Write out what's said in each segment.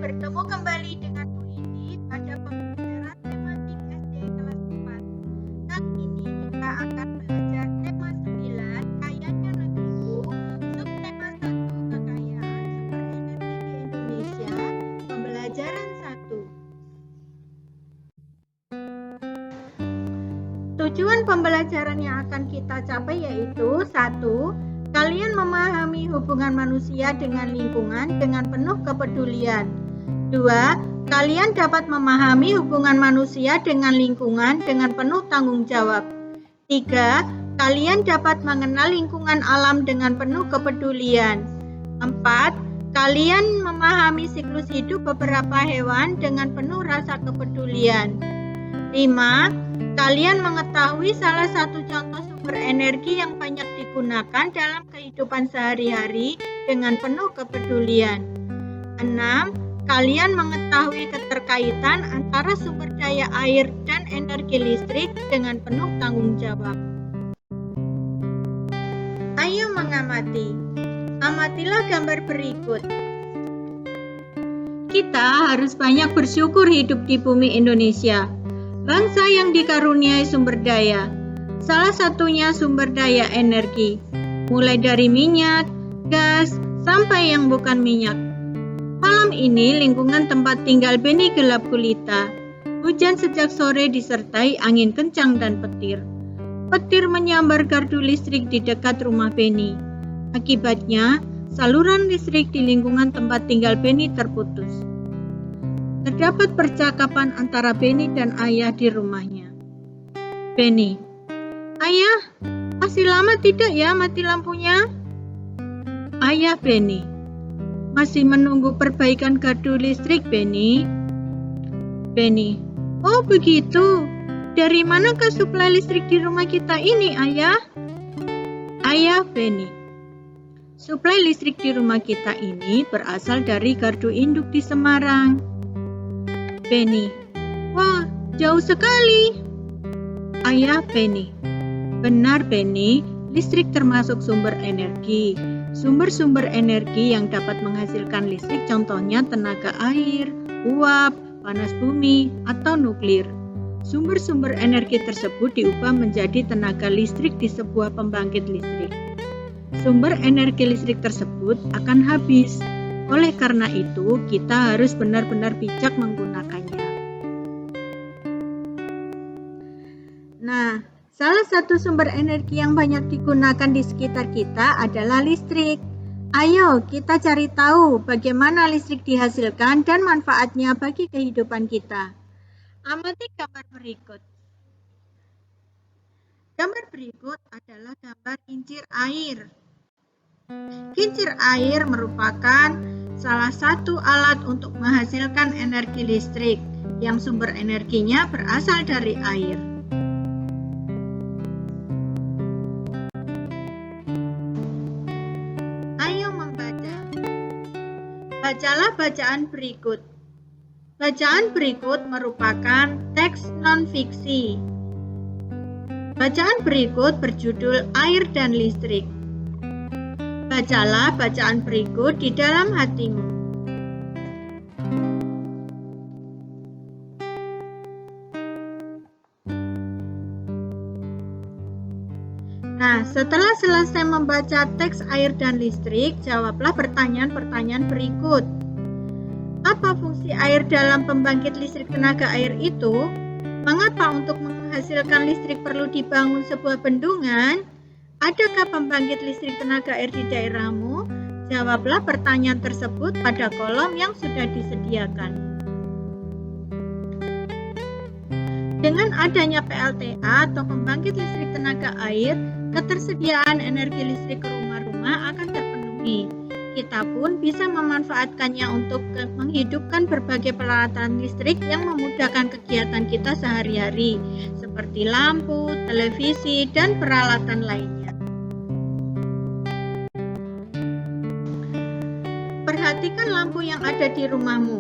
bertemu kembali dengan Bu Indi pada pembelajaran tematik SD kelas 4. Kali ini kita akan belajar tema 9, Kayanya Negeriku, subtema 1, Kekayaan Sumber Energi di Indonesia, pembelajaran 1. Tujuan pembelajaran yang akan kita capai yaitu 1. Kalian memahami hubungan manusia dengan lingkungan dengan penuh kepedulian. 2. Kalian dapat memahami hubungan manusia dengan lingkungan dengan penuh tanggung jawab. 3. Kalian dapat mengenal lingkungan alam dengan penuh kepedulian. 4. Kalian memahami siklus hidup beberapa hewan dengan penuh rasa kepedulian. 5. Kalian mengetahui salah satu contoh sumber energi yang banyak digunakan dalam kehidupan sehari-hari dengan penuh kepedulian. 6. Kalian mengetahui keterkaitan antara sumber daya air dan energi listrik dengan penuh tanggung jawab. Ayo mengamati. Amatilah gambar berikut. Kita harus banyak bersyukur hidup di bumi Indonesia. Bangsa yang dikaruniai sumber daya, salah satunya sumber daya energi, mulai dari minyak, gas, sampai yang bukan minyak. Malam ini lingkungan tempat tinggal Beni gelap gulita. Hujan sejak sore disertai angin kencang dan petir. Petir menyambar gardu listrik di dekat rumah Beni. Akibatnya, saluran listrik di lingkungan tempat tinggal Beni terputus. Terdapat percakapan antara Beni dan ayah di rumahnya. Beni, ayah, masih lama tidak ya mati lampunya? Ayah Beni, masih menunggu perbaikan gardu listrik Beni. Beni, oh begitu. Dari manakah suplai listrik di rumah kita ini, ayah? Ayah Beni, suplai listrik di rumah kita ini berasal dari gardu induk di Semarang. Beni, wah, jauh sekali. Ayah Beni, benar Beni, listrik termasuk sumber energi. Sumber-sumber energi yang dapat menghasilkan listrik contohnya tenaga air, uap, panas bumi, atau nuklir. Sumber-sumber energi tersebut diubah menjadi tenaga listrik di sebuah pembangkit listrik. Sumber energi listrik tersebut akan habis. Oleh karena itu, kita harus benar-benar bijak menggunakannya. Nah, salah satu sumber energi yang banyak digunakan di sekitar kita adalah listrik. Ayo, kita cari tahu bagaimana listrik dihasilkan dan manfaatnya bagi kehidupan kita. Amati gambar berikut. Gambar berikut adalah gambar kincir air. Kincir air merupakan salah satu alat untuk menghasilkan energi listrik yang sumber energinya berasal dari air. Ayo membaca. Bacalah bacaan berikut. Bacaan berikut merupakan teks non-fiksi. Bacaan berikut berjudul Air dan Listrik. Bacalah bacaan berikut di dalam hatimu. Nah, setelah selesai membaca teks air dan listrik, jawablah pertanyaan-pertanyaan berikut. Apa fungsi air dalam pembangkit listrik tenaga air itu? Mengapa untuk menghasilkan listrik perlu dibangun sebuah bendungan? Adakah pembangkit listrik tenaga air di daerahmu? Jawablah pertanyaan tersebut pada kolom yang sudah disediakan. Dengan adanya PLTA atau pembangkit listrik tenaga air, ketersediaan energi listrik ke rumah-rumah akan terpenuhi. Kita pun bisa memanfaatkannya untuk menghidupkan berbagai peralatan listrik yang memudahkan kegiatan kita sehari-hari, seperti lampu, televisi, dan peralatan lainnya. Perhatikan lampu yang ada di rumahmu.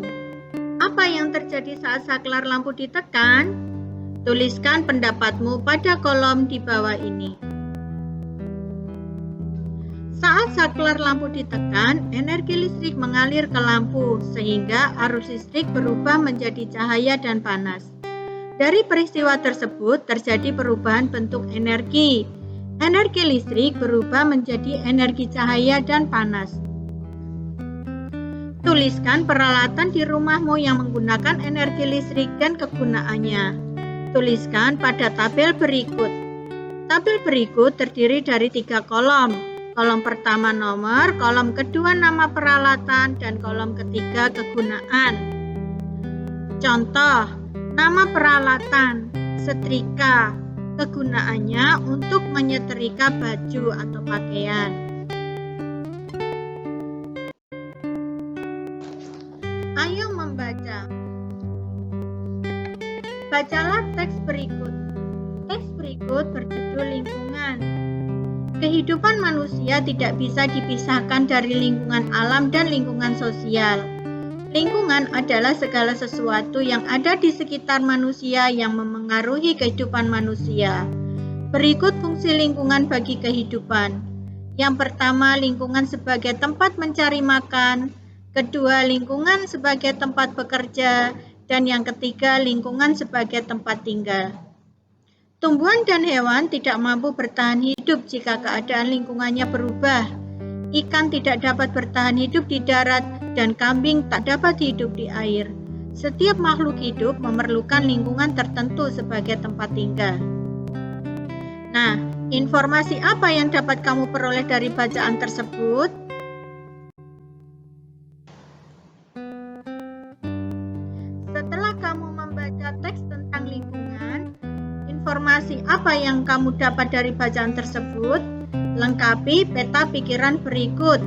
Apa yang terjadi saat saklar lampu ditekan? Tuliskan pendapatmu pada kolom di bawah ini. Saat saklar lampu ditekan, energi listrik mengalir ke lampu sehingga arus listrik berubah menjadi cahaya dan panas. Dari peristiwa tersebut terjadi perubahan bentuk energi. Energi listrik berubah menjadi energi cahaya dan panas. Tuliskan peralatan di rumahmu yang menggunakan energi listrik dan kegunaannya. Tuliskan pada tabel berikut. Tabel berikut terdiri dari 3 kolom. Kolom pertama nomor, kolom kedua nama peralatan, dan kolom ketiga kegunaan. Contoh, nama peralatan, setrika, kegunaannya untuk menyetrika baju atau pakaian. Ayo membaca. Bacalah teks berikut. Teks berikut berjudul lingkungan. Kehidupan manusia tidak bisa dipisahkan dari lingkungan alam dan lingkungan sosial. Lingkungan adalah segala sesuatu yang ada di sekitar manusia yang memengaruhi kehidupan manusia. Berikut fungsi lingkungan bagi kehidupan. Yang pertama, lingkungan sebagai tempat mencari makan. Kedua, lingkungan sebagai tempat bekerja. Dan yang ketiga, lingkungan sebagai tempat tinggal. Tumbuhan dan hewan tidak mampu bertahan hidup jika keadaan lingkungannya berubah. Ikan tidak dapat bertahan hidup di darat dan kambing tak dapat hidup di air. Setiap makhluk hidup memerlukan lingkungan tertentu sebagai tempat tinggal. Nah, informasi apa yang dapat kamu peroleh dari bacaan tersebut? Setelah kamu membaca teks tentang lingkungan, informasi apa yang kamu dapat dari bacaan tersebut? Lengkapi peta pikiran berikut.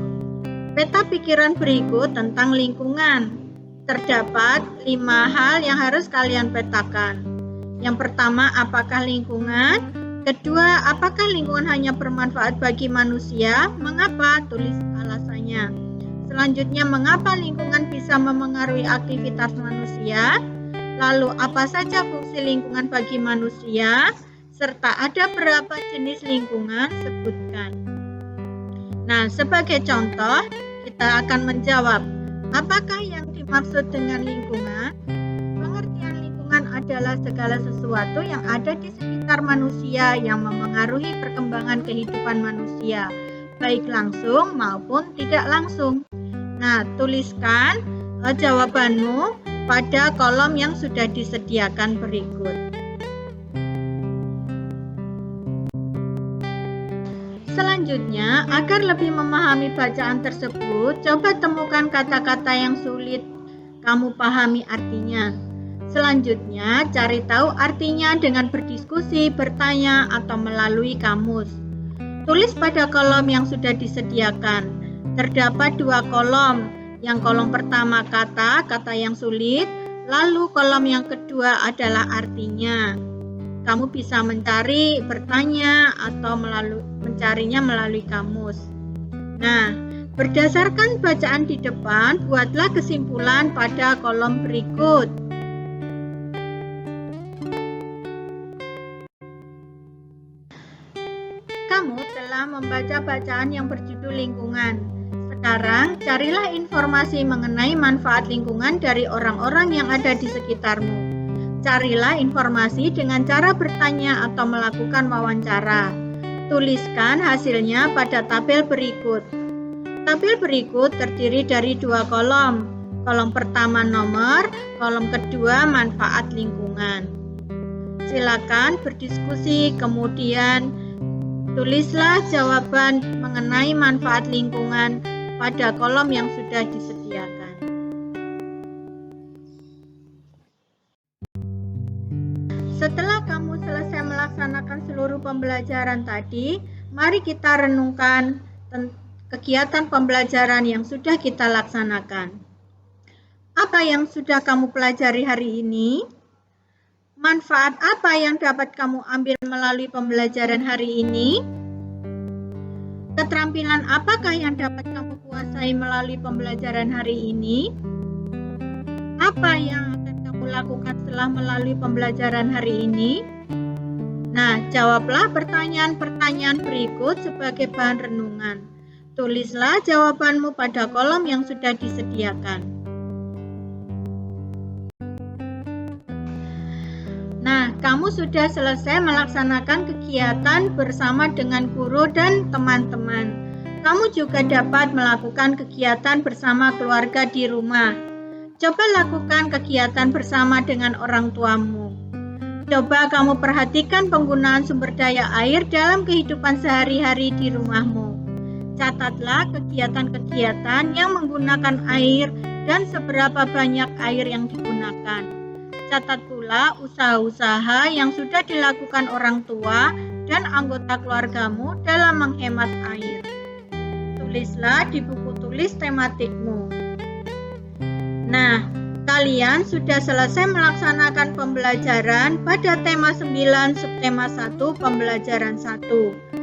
Peta pikiran berikut tentang lingkungan. Terdapat 5 hal yang harus kalian petakan. Yang pertama, apakah lingkungan? Kedua, apakah lingkungan hanya bermanfaat bagi manusia? Mengapa? Tulis alasannya. Selanjutnya, mengapa lingkungan bisa memengaruhi aktivitas manusia? Lalu, apa saja fungsi lingkungan bagi manusia? Serta ada berapa jenis lingkungan? Sebutkan. Nah, sebagai contoh, kita akan menjawab, apakah yang dimaksud dengan lingkungan? Pengertian lingkungan adalah segala sesuatu yang ada di sekitar manusia yang memengaruhi perkembangan kehidupan manusia, baik langsung maupun tidak langsung. Nah, tuliskan jawabanmu pada kolom yang sudah disediakan berikut. Selanjutnya, agar lebih memahami bacaan tersebut, coba temukan kata-kata yang sulit kamu pahami artinya. Selanjutnya, cari tahu artinya dengan berdiskusi, bertanya, atau melalui kamus. Tulis pada kolom yang sudah disediakan. Terdapat 2 kolom. Yang kolom pertama kata yang sulit, lalu kolom yang kedua adalah artinya. Kamu bisa mencari, bertanya, atau mencarinya melalui kamus. Nah, berdasarkan bacaan di depan, buatlah kesimpulan pada kolom berikut. Kamu telah membaca bacaan yang berjudul lingkungan. Sekarang, carilah informasi mengenai manfaat lingkungan dari orang-orang yang ada di sekitarmu. Carilah informasi dengan cara bertanya atau melakukan wawancara. Tuliskan hasilnya pada tabel berikut. Tabel berikut terdiri dari 2 kolom. Kolom pertama nomor, kolom kedua manfaat lingkungan. Silakan berdiskusi, kemudian tulislah jawaban mengenai manfaat lingkungan pada kolom yang sudah disediakan. Setelah kamu selesai melaksanakan seluruh pembelajaran tadi, mari kita renungkan kegiatan pembelajaran yang sudah kita laksanakan. Apa yang sudah kamu pelajari hari ini? Manfaat apa yang dapat kamu ambil melalui pembelajaran hari ini? Keterampilan apakah yang dapat kamu kuasai melalui pembelajaran hari ini? Apa yang akan kamu lakukan setelah melalui pembelajaran hari ini? Nah, jawablah pertanyaan-pertanyaan berikut sebagai bahan renungan. Tulislah jawabanmu pada kolom yang sudah disediakan. Nah, kamu sudah selesai melaksanakan kegiatan bersama dengan guru dan teman-teman. Kamu juga dapat melakukan kegiatan bersama keluarga di rumah. Coba lakukan kegiatan bersama dengan orang tuamu. Coba kamu perhatikan penggunaan sumber daya air dalam kehidupan sehari-hari di rumahmu. Catatlah kegiatan-kegiatan yang menggunakan air dan seberapa banyak air yang digunakan. Catat pula usaha-usaha yang sudah dilakukan orang tua dan anggota keluargamu dalam menghemat air. Tulislah di buku tulis tematikmu. Nah, kalian sudah selesai melaksanakan pembelajaran pada tema 9 subtema 1 pembelajaran 1.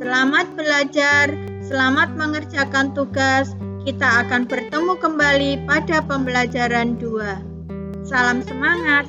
Selamat belajar, selamat mengerjakan tugas. Kita akan bertemu kembali pada pembelajaran 2. Salam semangat!